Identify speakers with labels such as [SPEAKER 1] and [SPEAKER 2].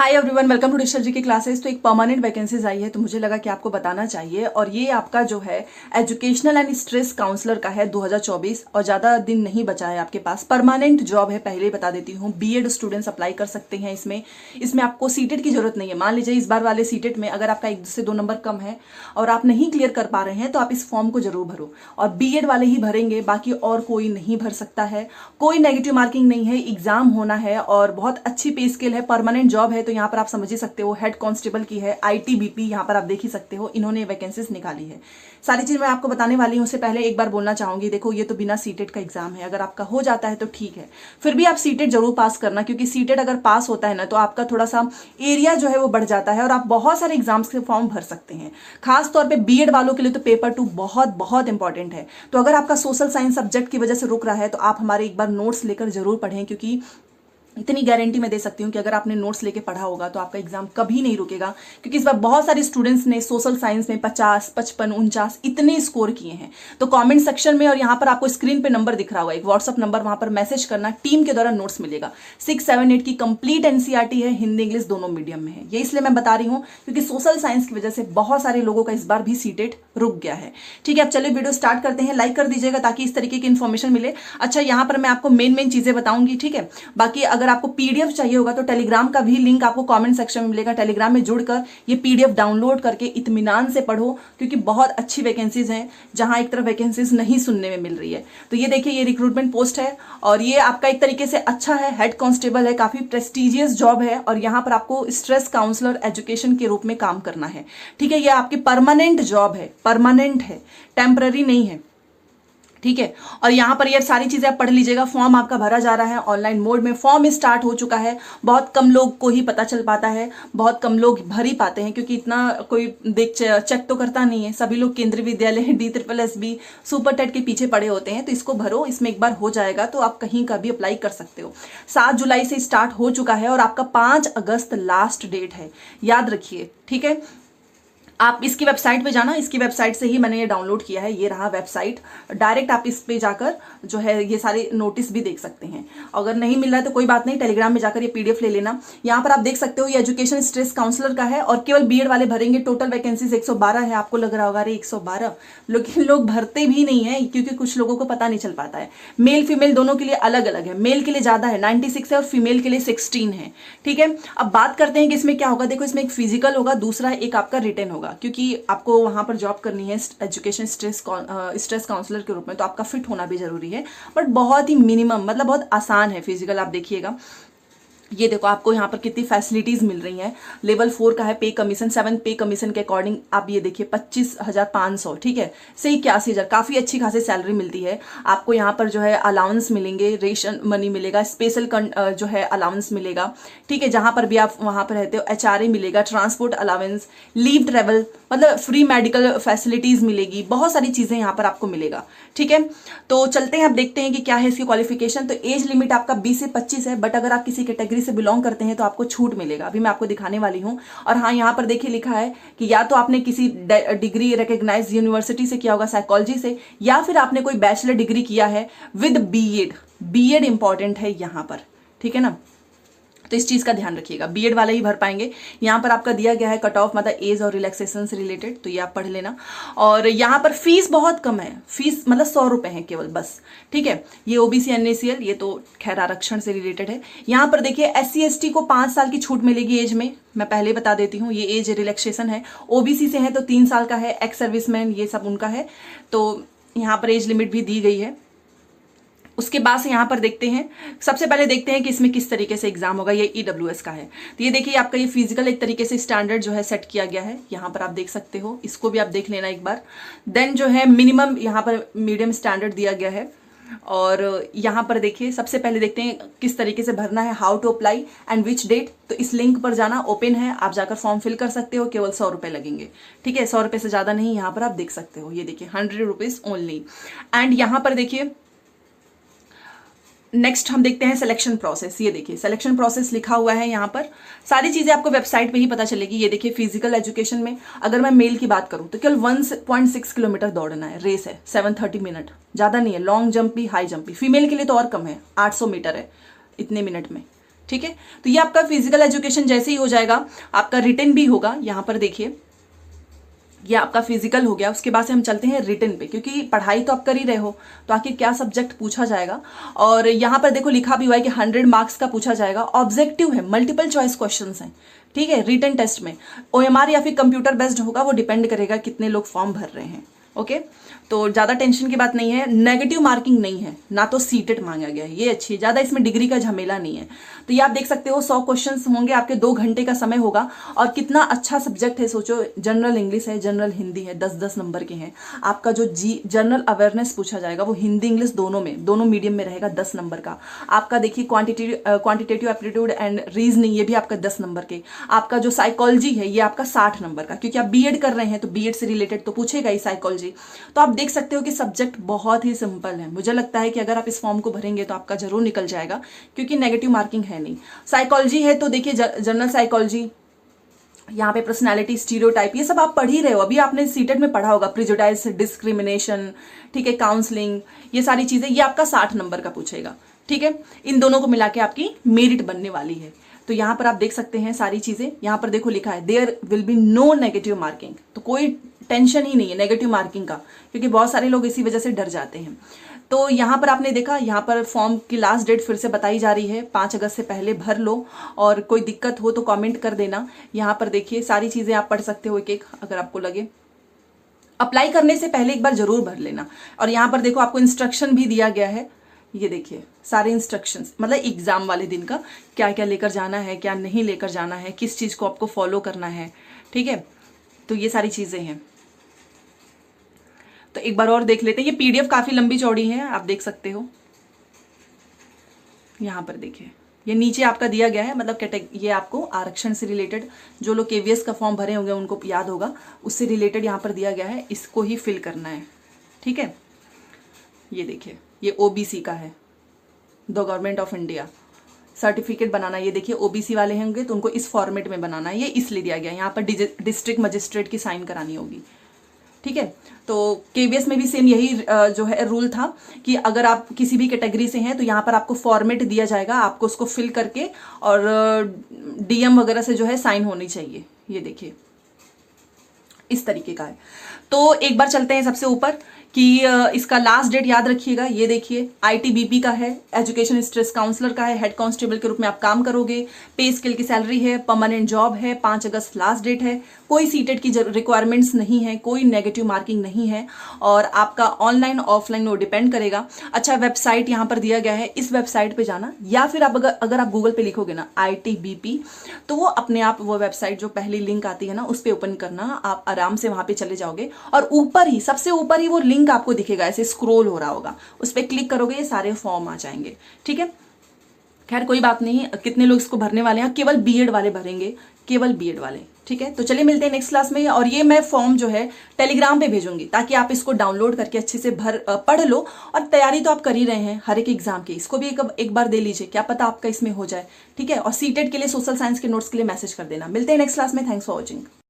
[SPEAKER 1] Hi everyone, welcome to digital G की classes. तो एक परमानेंट वैकेंसीज आई है तो मुझे लगा कि आपको बताना चाहिए। और ये आपका जो है एजुकेशनल एंड स्ट्रेस काउंसलर का है 2024 और ज़्यादा दिन नहीं बचा है आपके पास। परमानेंट जॉब है, पहले ही बता देती हूँ। बीएड स्टूडेंट्स अप्लाई कर सकते हैं इसमें आपको सीटेट की जरूरत नहीं है। मान लीजिए इस बार वाले सीटेट में अगर आपका 1 से 2 नंबर कम है और आप नहीं क्लियर कर पा रहे हैं तो आप इस फॉर्म को जरूर भरो। और बीएड वाले ही भरेंगे, बाकी और कोई नहीं भर सकता है। कोई नेगेटिव मार्किंग नहीं है, एग्जाम होना है और बहुत अच्छी पे स्केल है। परमानेंट जॉब है तो यहाँ पर आप समझ ही सकते हो, हेड कांस्टेबल की है, आईटीबीपी यहाँ पर आप देख ही सकते हो, इन्होंने वैकेंसीज निकाली है। सारी चीज मैं आपको बताने वाली हूँ। उससे पहले एक बार बोलना चाहूंगी, देखो ये तो बिना सीटेट का एग्जाम है। अगर आपका हो जाता है तो ठीक है, फिर भी आप सीटेट जरूर पास करना, क्योंकि सीटेट अगर पास होता है ना तो आपका थोड़ा सा एरिया जो है वो बढ़ जाता है और आप बहुत सारे एग्जाम्स के फॉर्म भर सकते हैं। खास तौर पे बीएड वालों के लिए तो पेपर 2 बहुत बहुत इंपॉर्टेंट है। तो अगर आपका सोशल साइंस सब्जेक्ट की वजह से रुक रहा है तो आप हमारे एक बार नोट्स लेकर जरूर पढ़ें, क्योंकि इतनी गारंटी मैं दे सकती हूँ कि अगर आपने नोट्स लेके पढ़ा होगा तो आपका एग्जाम कभी नहीं रुकेगा। क्योंकि इस बार बहुत सारे स्टूडेंट्स ने सोशल साइंस में 50, 55, 49 इतने स्कोर किए हैं। तो कमेंट सेक्शन में और यहाँ पर आपको स्क्रीन पे नंबर दिख रहा होगा, एक व्हाट्सअप नंबर, वहां पर मैसेज करना। टीम के द्वारा नोट्स मिलेगा। 6, 7, 8 की कंप्लीट एनसीईआरटी है, हिंदी इंग्लिश दोनों मीडियम में है। ये इसलिए मैं बता रही हूँ क्योंकि सोशल साइंस की वजह से बहुत सारे लोगों का इस बार भी सीटेट रुक गया है। ठीक है, अब चलिए वीडियो स्टार्ट करते हैं। लाइक कर दीजिएगा ताकि इस तरीके की इन्फॉर्मेशन मिले। अच्छा, यहाँ पर मैं आपको मेन चीजें बताऊंगी, ठीक है। बाकी अगर आपको पीडीएफ चाहिए होगा तो टेलीग्राम का भी लिंक आपको कमेंट सेक्शन में मिलेगा। टेलीग्राम में जुड़कर ये पीडीएफ डाउनलोड करके इत्मीनान से पढ़ो, क्योंकि बहुत अच्छी वैकेंसीज हैं जहां एक तरफ वैकेंसीज नहीं सुनने में मिल रही है। तो ये देखिए, ये रिक्रूटमेंट पोस्ट है और ये आपका एक तरीके से अच्छा है, हेड कांस्टेबल है, काफी प्रेस्टिजियस जॉब है। और यहाँ पर आपको स्ट्रेस काउंसलर एजुकेशन के रूप में काम करना है। ठीक है, ये आपकी परमानेंट जॉब है, परमानेंट है, टेम्पररी नहीं है। ठीक है, और यहाँ पर ये सारी चीजें आप पढ़ लीजिएगा। फॉर्म आपका भरा जा रहा है ऑनलाइन मोड में, फॉर्म स्टार्ट हो चुका है। बहुत कम लोग को ही पता चल पाता है, बहुत कम लोग भर ही पाते हैं, क्योंकि इतना कोई चेक तो करता नहीं है। सभी लोग केंद्रीय विद्यालय, DSSB, सुपर टेट के पीछे पड़े होते हैं। तो इसको भरो, इसमें एक बार हो जाएगा तो आप कहीं का भी अप्लाई कर सकते हो। 7 जुलाई से स्टार्ट हो चुका है और आपका 5 अगस्त लास्ट डेट है, याद रखिए। ठीक है, आप इसकी वेबसाइट पे जाना, इसकी वेबसाइट से ही मैंने ये डाउनलोड किया है। ये रहा वेबसाइट, डायरेक्ट आप इस पे जाकर जो है ये सारे नोटिस भी देख सकते हैं। अगर नहीं मिल रहा है तो कोई बात नहीं, टेलीग्राम में जाकर ये पीडीएफ ले लेना। यहाँ पर आप देख सकते हो ये एजुकेशन स्ट्रेस काउंसलर का है और केवल बीएड वाले भरेंगे। टोटल वैकेंसीज 112 है। आपको लग रहा होगा अरे 112, लेकिन लोग भरते भी नहीं है, क्योंकि कुछ लोगों को पता नहीं चल पाता है। मेल फीमेल दोनों के लिए अलग अलग है, मेल के लिए ज्यादा है 96 है और फीमेल के लिए 16 है। ठीक है, अब बात करते हैं कि इसमें क्या होगा। देखो, इसमें एक फिजिकल होगा, दूसरा एक आपका रिटन होगा, क्योंकि आपको वहां पर जॉब करनी है एजुकेशन स्ट्रेस काउंसलर के रूप में, तो आपका फिट होना भी जरूरी है। बट बहुत ही मिनिमम, मतलब बहुत आसान है फिजिकल। आप देखिएगा, ये देखो आपको यहाँ पर कितनी फैसिलिटीज मिल रही हैं। लेवल 4 का है पे कमीशन, 7 पे कमीशन के अकॉर्डिंग आप ये देखिए 25,500, ठीक है, से 81,000, काफी अच्छी खासी सैलरी मिलती है आपको। यहाँ पर जो है अलाउंस मिलेंगे, रेशन मनी मिलेगा, स्पेशल जो है अलाउंस मिलेगा। ठीक है, जहां पर भी आप वहां पर रहते हो एचआरए मिलेगा, ट्रांसपोर्ट अलाउंस, लीव ट्रेवल, मतलब फ्री मेडिकल फैसिलिटीज मिलेगी, बहुत सारी चीजें यहाँ पर आपको मिलेगा। ठीक है, तो चलते हैं, आप देखते हैं कि क्या है इसकी क्वालिफिकेशन। तो एज लिमिट आपका 20 से 25 है, बट अगर आप किसी कैटेगरी से बिलोंग करते हैं तो आपको छूट मिलेगा। अभी मैं आपको दिखाने वाली हूं। और हाँ, यहाँ पर देखिए लिखा है कि या तो आपने किसी डिग्री रिकॉग्नाइज्ड यूनिवर्सिटी से किया होगा, साइकोलॉजी से, या फिर आपने कोई बैचलर डिग्री किया है विद बीएड। बीएड इंपॉर्टेंट है यहाँ पर, ठीक है ना। तो इस चीज का ध्यान रखिएगा, बीएड वाले ही भर पाएंगे। यहाँ पर आपका दिया गया है कट ऑफ, मतलब एज और रिलैक्सेशन से रिलेटेड, तो ये आप पढ़ लेना। और यहाँ पर फीस बहुत कम है, फीस मतलब 100 रुपए है केवल, बस। ठीक है, ये ओबीसी एनएसीएल, ये तो खैर आरक्षण से रिलेटेड है। यहाँ पर देखिए SC ST को 5 साल की छूट मिलेगी एज में, मैं पहले बता देती हूँ, ये एज रिलैक्सेशन है। ओबीसी से है तो 3 साल का है, एक्स सर्विसमैन ये सब उनका है, तो यहाँ पर एज लिमिट भी दी गई है। उसके बाद से यहाँ पर देखते हैं, सबसे पहले देखते हैं कि इसमें किस तरीके से एग्जाम होगा। ये ईडब्ल्यूएस का है, तो ये देखिए आपका ये फिजिकल एक तरीके से स्टैंडर्ड जो है सेट किया गया है। यहाँ पर आप देख सकते हो, इसको भी आप देख लेना एक बार। देन जो है मिनिमम यहाँ पर मीडियम स्टैंडर्ड दिया गया है। और यहाँ पर देखिए, सबसे पहले देखते हैं किस तरीके से भरना है, how to apply and which date. तो इस लिंक पर जाना, ओपन है, आप जाकर फॉर्म फिल कर सकते हो। केवल 100 रुपए लगेंगे, ठीक है, 100 रुपए से ज्यादा नहीं। यहाँ पर आप देख सकते हो, ये देखिए 100 रुपीज ओनली। एंड यहाँ पर देखिए नेक्स्ट हम देखते हैं सिलेक्शन प्रोसेस। ये देखिए सिलेक्शन प्रोसेस लिखा हुआ है यहाँ पर, सारी चीजें आपको वेबसाइट पे ही पता चलेगी। ये देखिए फिजिकल एजुकेशन में अगर मैं मेल की बात करूं तो केवल 1.6 किलोमीटर दौड़ना है, रेस है 730 मिनट, ज्यादा नहीं है। लॉन्ग जंप भी, हाई जंप भी। फीमेल के लिए तो और कम है, 800 मीटर है इतने मिनट में। ठीक है। तो ये आपका फिजिकल एजुकेशन जैसे ही हो जाएगा, आपका रिटन भी होगा। यहाँ पर देखिए, ये आपका फिजिकल हो गया। उसके बाद से हम चलते हैं रिटन पे, क्योंकि पढ़ाई तो आप कर ही रहे हो, तो आखिर क्या सब्जेक्ट पूछा जाएगा। और यहाँ पर देखो लिखा भी हुआ है कि 100 मार्क्स का पूछा जाएगा। ऑब्जेक्टिव है, मल्टीपल चॉइस क्वेश्चंस हैं, ठीक है। रिटन टेस्ट में OMR या फिर कंप्यूटर बेस्ड होगा, वो डिपेंड करेगा कितने लोग फॉर्म भर रहे हैं। ओके, तो ज़्यादा टेंशन की बात नहीं है। नेगेटिव मार्किंग नहीं है, ना तो सीटेट मांगा गया है, ये अच्छी, ज़्यादा इसमें डिग्री का झमेला नहीं है। तो ये आप देख सकते हो 100 क्वेश्चंस होंगे, आपके 2 घंटे का समय होगा। और कितना अच्छा सब्जेक्ट है, सोचो। जनरल इंग्लिश है, जनरल हिंदी है, 10-10 नंबर के हैं। आपका जो जनरल अवेयरनेस पूछा जाएगा वो हिंदी इंग्लिश दोनों में, दोनों मीडियम में रहेगा, 10 नंबर का। आपका देखिए क्वांटिटेटिव एप्टीट्यूड एंड रीजनिंग, ये भी आपका 10 नंबर के। आपका जो साइकोलॉजी है ये आपका 60 नंबर का, क्योंकि आप बीएड कर रहे हैं तो बीएड से रिलेटेड तो पूछेगा ही साइकोलॉजी। तो आप देख सकते हो कि सब्जेक्ट बहुत ही सिंपल है। मुझे लगता है कि अगर आप इस फॉर्म को भरेंगे तो आपका जरूर निकल जाएगा, क्योंकि नेगेटिव मार्किंग है नहीं। साइकोलॉजी है तो देखिए जनरल साइकोलॉजी, यहाँ पे पर्सनालिटी, स्टीरियोटाइप, ये सब आप पढ़ ही रहे हो, अभी आपने सीटेट में पढ़ा होगा। प्रिजुडाइज, डिस्क्रिमिनेशन, ठीक है, काउंसलिंग, ये सारी चीजें, ये आपका 60 नंबर का पूछेगा, ठीक है। इन दोनों को मिला के आपकी मेरिट बनने वाली है। तो यहाँ पर आप देख सकते हैं सारी चीजें। यहाँ पर देखो लिखा है there will be no negative marking, तो कोई टेंशन ही नहीं है नेगेटिव मार्किंग का, क्योंकि बहुत सारे लोग इसी वजह से डर जाते हैं। तो यहाँ पर आपने देखा, यहाँ पर फॉर्म की लास्ट डेट फिर से बताई जा रही है, 5 अगस्त से पहले भर लो। और कोई दिक्कत हो तो कमेंट कर देना। यहाँ पर देखिए सारी चीजें आप पढ़ सकते हो एक एक, अगर आपको लगे। अप्लाई करने से पहले एक बार जरूर भर लेना। और यहाँ पर देखो आपको इंस्ट्रक्शन भी दिया गया है, ये देखिए सारे इंस्ट्रक्शंस, मतलब एग्जाम वाले दिन का क्या क्या लेकर जाना है, क्या नहीं लेकर जाना है, किस चीज को आपको फॉलो करना है, ठीक है। तो ये सारी चीजें हैं। तो एक बार और देख लेते हैं। ये PDF काफी लंबी चौड़ी है, आप देख सकते हो। यहाँ पर देखिए, ये नीचे आपका दिया गया है, मतलब ये आपको आरक्षण से रिलेटेड, जो लोग KVS का फॉर्म भरे होंगे उनको याद होगा, उससे रिलेटेड यहाँ पर दिया गया है, इसको ही फिल करना है, ठीक है। ये देखिए, ये OBC का है, the government of India certificate बनाना। ये देखिए OBC वाले होंगे तो उनको इस फॉर्मेट में बनाना है, ये इसलिए दिया गया। यहाँ पर डिस्ट्रिक्ट मजिस्ट्रेट की साइन करानी होगी, ठीक है। तो KVS में भी सेम यही जो है रूल था कि अगर आप किसी भी कैटेगरी से हैं तो यहाँ पर आपको फॉर्मेट दिया जाएगा, आपको उसको फिल करके और DM वगैरह से जो है साइन होनी चाहिए। ये देखिए इस तरीके का है। तो एक बार चलते हैं सबसे ऊपर कि इसका लास्ट डेट याद रखिएगा। ये देखिए ITBP का है, एजुकेशन स्ट्रेस काउंसलर का है, हेड कांस्टेबल के रूप में आप काम करोगे। पे स्केल की सैलरी है, परमानेंट जॉब है, 5 अगस्त लास्ट डेट है। कोई सीटेट की रिक्वायरमेंट्स नहीं है, कोई नेगेटिव मार्किंग नहीं है, और आपका ऑनलाइन ऑफलाइन वो डिपेंड करेगा। अच्छा, वेबसाइट यहाँ पर दिया गया है, इस वेबसाइट पे जाना, या फिर आप अगर आप गूगल पे लिखोगे ना ITBP तो वो अपने आप वो वेबसाइट जो पहली लिंक आती है ना उस पर ओपन करना, आप आराम से वहां पे चले जाओगे और ऊपर ही सबसे ऊपर ही वो लिंक आपको दिखेगा, ऐसे स्क्रॉल हो रहा होगा, उस पर क्लिक करोगे ये सारे फॉर्म आ जाएंगे, ठीक है। खैर कोई बात नहीं, कितने लोग इसको भरने वाले हैं, केवल बीएड वाले भरेंगे, केवल बीएड वाले, ठीक है। तो चलिए मिलते हैं नेक्स्ट क्लास में। और ये मैं फॉर्म जो है टेलीग्राम पे भेजूंगी ताकि आप इसको डाउनलोड करके अच्छे से पढ़ लो। और तैयारी तो आप कर ही रहे हैं हर एक एग्जाम की, इसको भी एक बार दे लीजिए, क्या पता आपका इसमें हो जाए, ठीक है। और सीटेट के लिए सोशल साइंस के नोट्स के लिए मैसेज कर देना। मिलते हैं नेक्स्ट क्लास में। Thanks for watching.